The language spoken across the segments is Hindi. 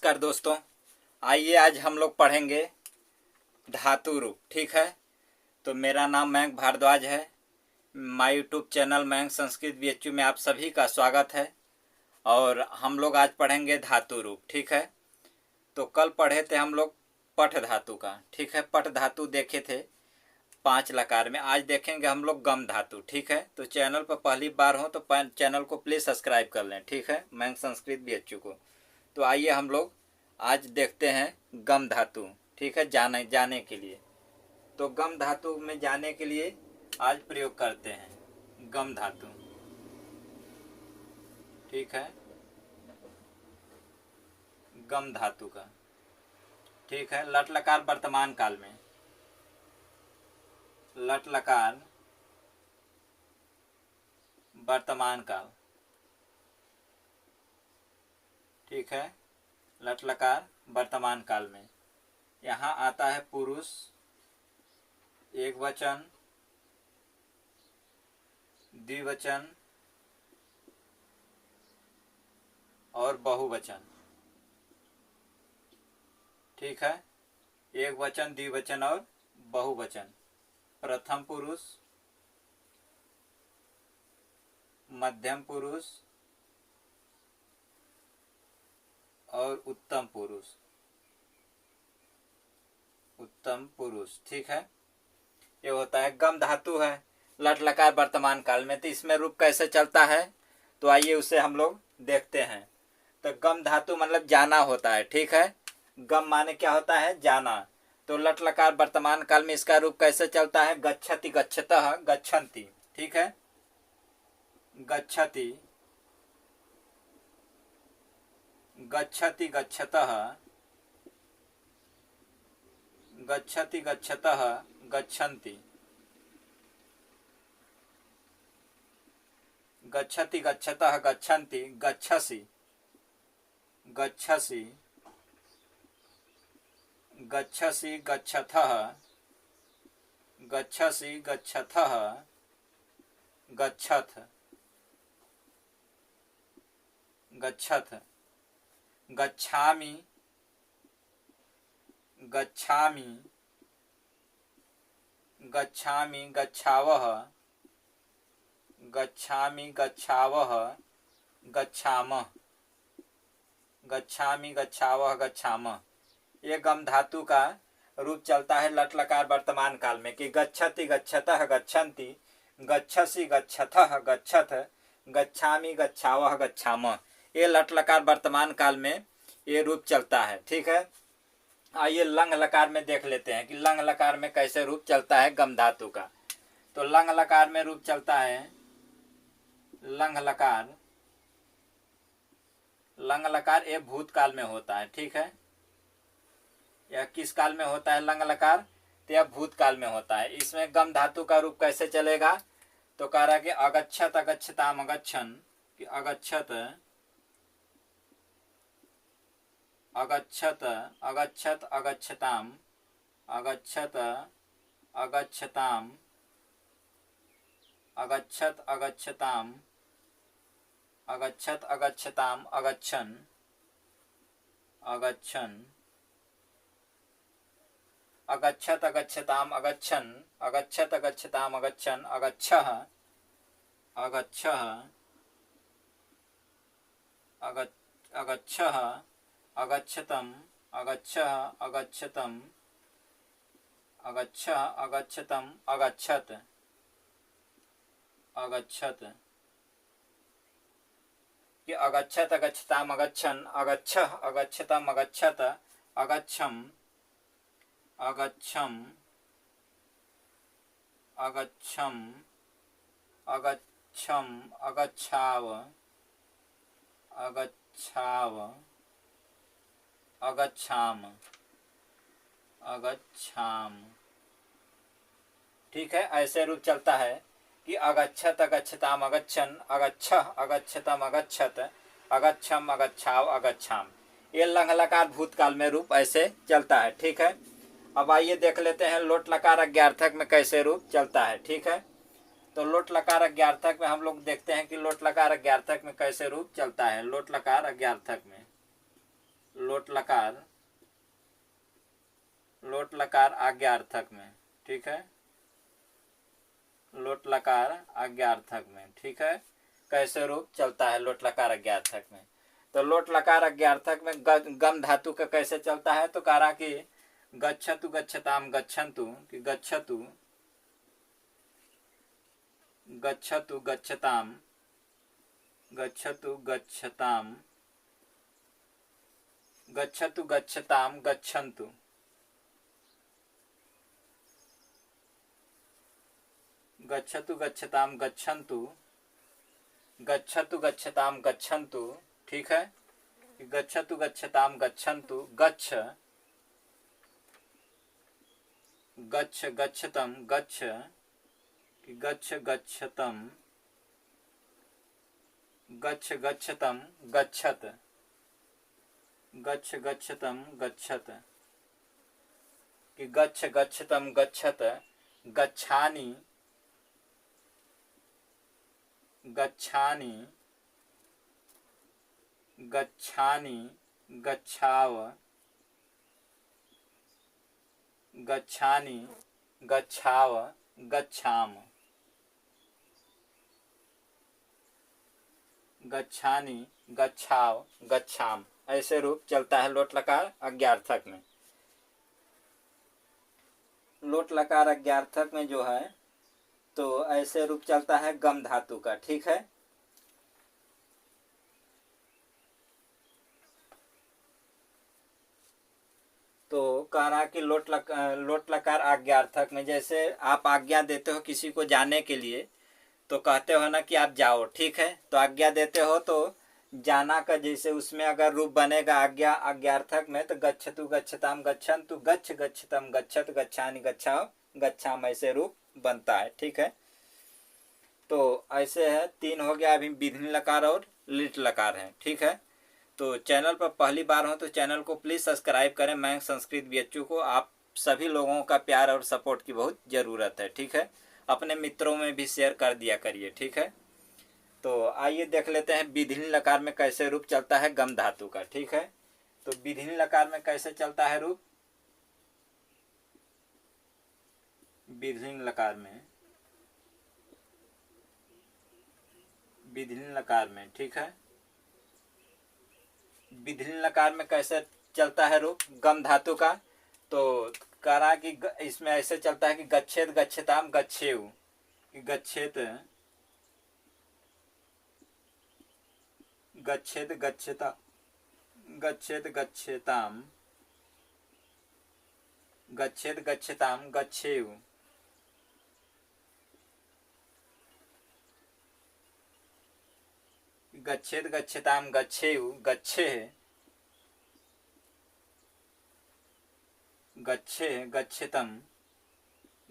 नमस्कार दोस्तों। आइए आज हम लोग पढ़ेंगे धातु रूप। ठीक है, तो मेरा नाम मयंक भारद्वाज है। My YouTube channel Mayank Sanskrit BHU में आप सभी का स्वागत है। और हम लोग आज पढ़ेंगे धातु रूप। ठीक है, तो कल पढ़े थे हम लोग पठ धातु का। ठीक है, पठ धातु देखे थे 5 लकार में। आज देखेंगे हम लोग गम धातु। ठीक है, तो चैनल पर पहली बार हो तो चैनल को प्लीज़ सब्सक्राइब कर लें। ठीक है, मयंक संस्कृत बीएचयू को। तो आइए हम लोग आज देखते हैं गम धातु। ठीक है, जाने के लिए तो गम धातु में जाने के लिए आज प्रयोग करते हैं गम धातु। ठीक है, गम धातु का। ठीक है, लट लकार वर्तमान काल में, लट लकार वर्तमान काल। ठीक है, लट लकार वर्तमान काल में यहाँ आता है पुरुष, एक वचन, द्विवचन और बहुवचन। ठीक है, एक वचन, द्विवचन और बहुवचन। प्रथम पुरुष, मध्यम पुरुष और उत्तम पुरुष। उत्तम पुरुष। ठीक है, ये होता है गम धातु है लट लकार वर्तमान काल में। तो इसमें रूप कैसे चलता है तो आइए उसे हम लोग देखते हैं। तो गम धातु मतलब जाना होता है। ठीक है, गम माने क्या होता है? जाना। तो लट लकार वर्तमान काल में इसका रूप कैसे चलता है? गच्छति, गच्छतः, गच्छन्ति। ठीक है, गच्छति, गच्छति, गच्छतः, गच्छति, गच्छतः, गच्छन्ति, गच्छति, गच्छतः, गच्छन्ति, गच्छसि, गच्छसि, गच्छसि, गच्छथः, गच्छसि, गच्छथः, गच्छथ, गच्छथ, गच्छामि, गच्छामि, गच्छामि, गच्छावः, गच्छामि, गच्छावः, गच्छामः, गच्छामि, गच्छावः, गच्छामः। ये गम धातु का रूप चलता है लट लकार वर्तमान काल में कि गच्छति, गच्छतः, गच्छन्ति, गच्छसि, गच्छथः, गच्छथ, गच्छामि, गच्छावः, गच्छामः। ये लट लकार वर्तमान काल में ये रूप चलता है। ठीक है, आइए लंग लकार में देख लेते हैं कि लंग लकार में कैसे रूप चलता है गम धातु का। तो लंग लकार में रूप चलता है, लंग लकार, लंग लकार ये भूतकाल में होता है। ठीक है, यह किस काल में होता है लंग लकार? तो यह भूतकाल में होता है। इसमें गम धातु का रूप कैसे चलेगा? तो कह रहा है कि अगच्छत, अगच्छताम, अगच्छन, कि अगच्छत, अगच्छत, अगच्छत, अगच्छताम, अगच्छत, अगच्छताम, अगच्छत, अगच्छताम, अगच्छत, अगच्छताम, अगच्छन, अगच्छन, अगच्छत, अगच्छताम, अगच्छन, अगच्छत, अगच्छताम, अगच्छन, अगच्छः, अगच्छः, अगच्छः, अगच्छतम, अगच्छः, अगच्छतम, अगच्छः, अगच्छतम, अगच्छत, अगच्छत, कि अगच्छत, अगच्छताम, अगच्छन, अगच्छः, अगच्छतम, अगच्छत, अगच्छम, अगच्छम, अगच्छम, अगच्छम, अगच्छाव, अगच्छाव, अगच्छाम, अगच्छाम। ठीक है, ऐसे रूप चलता है कि अगच्छत, अगच्छताम, अगच्छन, अगच्छः, अगच्छतम, अगच्छत, अगच्छम, अगच्छाव, अगच्छाम। ये लंग लकार भूतकाल में रूप ऐसे चलता है। ठीक है, अब आइए देख लेते हैं लोट लकार अज्ञार्थक में कैसे रूप चलता है। ठीक है, तो लोट लकार अज्ञार्थक में हम लोग देखते हैं कि लोट लकार अज्ञार्थक में कैसे रूप चलता है। लोट लकार अज्ञार्थक में लोट लकार आज्ञार्थक में, ठीक है, लोट लकार आज्ञार्थक में, ठीक है। कैसे रूप चलता है लोट लकार आज्ञार्थक में? तो लोट लकार आज्ञार्थक में गम धातु का कैसे चलता है? तो कह रहा कि गच्छतु गच्छताम गच्छन्तु, कि गच्छतु गच्छतु गच्छताम गच्छतु गच्छताम गच्छतु गच्छताम गच्छन्तु, गच्छतु गच्छताम गच्छन्तु, गच्छतु गच्छताम गच्छन्तु, ठीक है। गच्छतु गच्छताम गच्छन्तु, गच्छ गच्छ गच्छतम गच्छ, गच्छ गच्छतम गच्छ गच्छतम गच्छत, गच्छ गच्छतम गच्छत, कि गच्छ गच्छतम गच्छत, गच्छानि गच्छानि गच्छानि गच्छाव, गच्छानि गच्छाव गच्छाम, गच्छानि गच्छाव गच्छाम। ऐसे रूप चलता है लोट लकार अज्ञार्थक में। लोट लकार अज्ञार्थक में जो है तो ऐसे रूप चलता है गम धातु का, ठीक है। तो कह रहा कि लोट लकार आज्ञार्थक में जैसे आप आज्ञा देते हो किसी को जाने के लिए, तो कहते हो ना कि आप जाओ, ठीक है। तो आज्ञा देते हो तो जाना का जैसे उसमें अगर रूप बनेगा आज्ञा आज्ञार्थक में तो गच्छतु गच्छताम गच्छन्तु, गच्छ गच्छतम गच्छत, गच्छानि गच्छाव गच्छाम, ऐसे रूप बनता है, ठीक है। तो ऐसे है, तीन हो गया। अभी विधिन लकार और लिट लकार है, ठीक है। तो चैनल पर पहली बार हो तो चैनल को प्लीज़ सब्सक्राइब करें। मैं संस्कृत बीएचयू को आप सभी लोगों का प्यार और सपोर्ट की बहुत ज़रूरत है, ठीक है। अपने मित्रों में भी शेयर कर दिया करिए, ठीक है। तो आइए देख लेते हैं विधिन लकार में कैसे रूप चलता है गम धातु का, ठीक है। तो विधिन लकार में कैसे चलता है रूप? विधिन लकार में, विधिन लकार में, ठीक है। विधिन लकार में कैसे चलता है रूप गम धातु का? तो कह रहा कि इसमें ऐसे चलता है कि गच्छेत गच्छताम गच्छेउ, गच्छेत गच्छेत गच्छता गच्छेत गच्छताम गच्छेत गच्छताम गच्छेउ, गच्छेत गच्छताम गच्छेउ, गच्छे गच्छे गच्छतम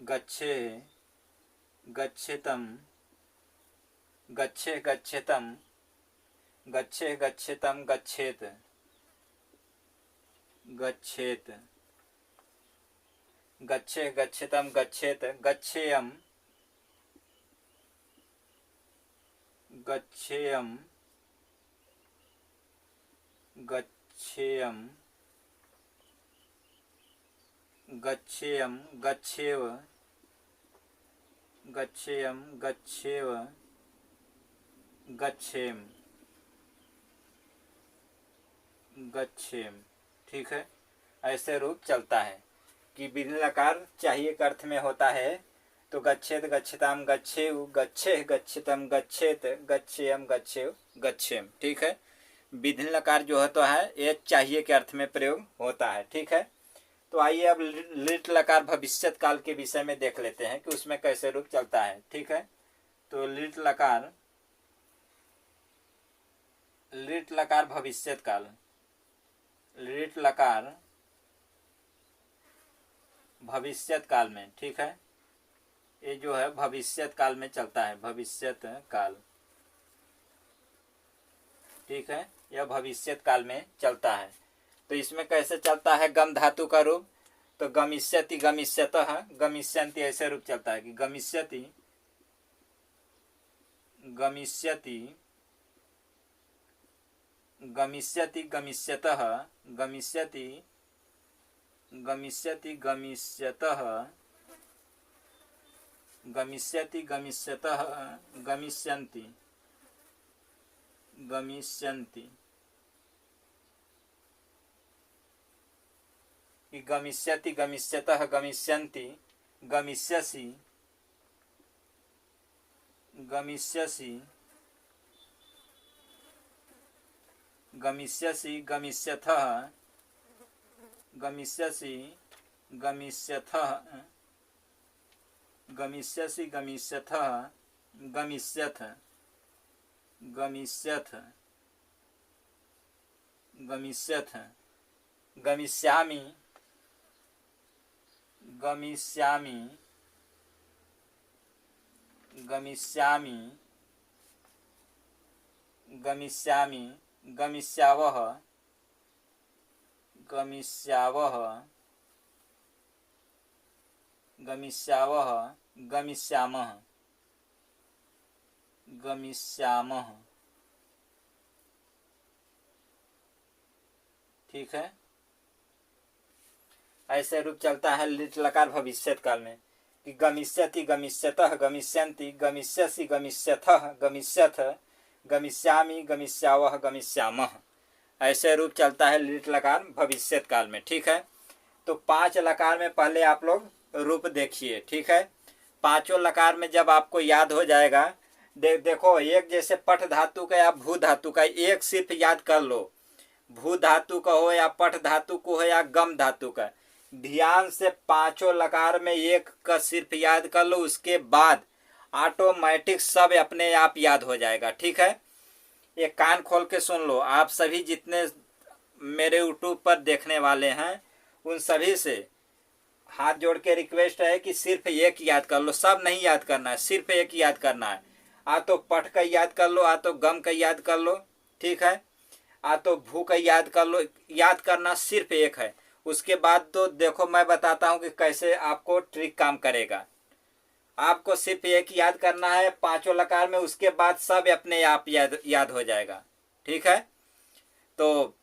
गच्छे गच्छतम गच्छे गच्छतम गच्छे गच्छतम गच्छेत गच्छेत, गच्छे गच्छतम गच्छेत, गच्छेयम गच्छेयम गच्छेयम गच्छेयम गच्छेव गच्छेयम गच्छेव गच्छेम गच्छेम, ठीक है। ऐसे रूप चलता है कि विधिन लकार चाहिए के अर्थ में होता है तो गच्छेत गच्छताम गच्छेउ, गच्छे गच्छतम गच्छेत, गच्छेयम गच्छेव गच्छेम, ठीक है। विधिन लकार जो होता है ये चाहिए के अर्थ में प्रयोग होता है, ठीक है। तो आइए अब लिट लकार भविष्यत काल के विषय में देख लेते हैं कि उसमें कैसे रूप चलता है, ठीक है। तो लिट लकार भविष्यत काल, लिट लकार भविष्यत काल में, ठीक है। ये जो है भविष्यत काल में चलता है, भविष्यत काल, ठीक है। यह भविष्यत काल में चलता है। तो इसमें कैसे चलता है गम धातु का रूप? तो गमिष्यति गमिष्यतः गमिष्यन्ति, ऐसे रूप चलता है कि गमिष्यति गमिष्यति गमिष्यति गमिष्यतः गमिष्यति गमिष्यति गमिष्यतः गमिष्यति गमिष्यतः गमिष्यन्ति गमिष्यन्ति गमिष्यति गमिष्यतः गमिष्यन्ति गमिष्यसि गमिष्यसि गमिष्यसि गमिष्यथः गमिष्यसि गमिष्यथः गमिष्यसि गमिष्यथः गमिष्यथ गमिष्यथ गमिष्यथ गमिष्यामि गमिष्यामि गमिष्यामि गमिष्यामि गमिष्यावः गमिष्यावः गमिष्यावः गमिष्यामः गमिष्यामः। ठीक है, ऐसे रूप चलता है लिट लकार भविष्यत काल में कि गमिष्यति गमिष्यतः गमिष्यन्ति गमिष्यसि गमिष्यथः गमिष्यथ गमिष्यामि गमिष्यावः गमिष्यामः। ऐसे रूप चलता है लिट लकार भविष्यत काल में। ठीक है, तो 5 लकार में पहले आप लोग रूप देखिए। ठीक है, 5 लकार में जब आपको याद हो जाएगा, देखो एक जैसे पठ धातु का या भू धातु का एक सिर्फ याद कर लो, भू धातु का हो या पठ धातु को हो या गम धातु का, ध्यान से 5 लकार में एक का सिर्फ याद कर लो, उसके बाद ऑटोमेटिक सब अपने आप याद हो जाएगा। ठीक है, ये कान खोल के सुन लो, आप सभी जितने मेरे यूट्यूब पर देखने वाले हैं उन सभी से हाथ जोड़ के रिक्वेस्ट है कि सिर्फ एक याद कर लो, सब नहीं याद करना है, सिर्फ एक याद करना है। आ तो पठ का याद कर लो, आ तो गम का याद कर लो। ठीक है, आ तो भू का याद कर लो, याद करना सिर्फ एक है। उसके बाद तो देखो मैं बताता हूँ कि कैसे आपको ट्रिक काम करेगा। आपको सिर्फ एक याद करना है 5 लकार में, उसके बाद सब अपने आप याद हो जाएगा। ठीक है, तो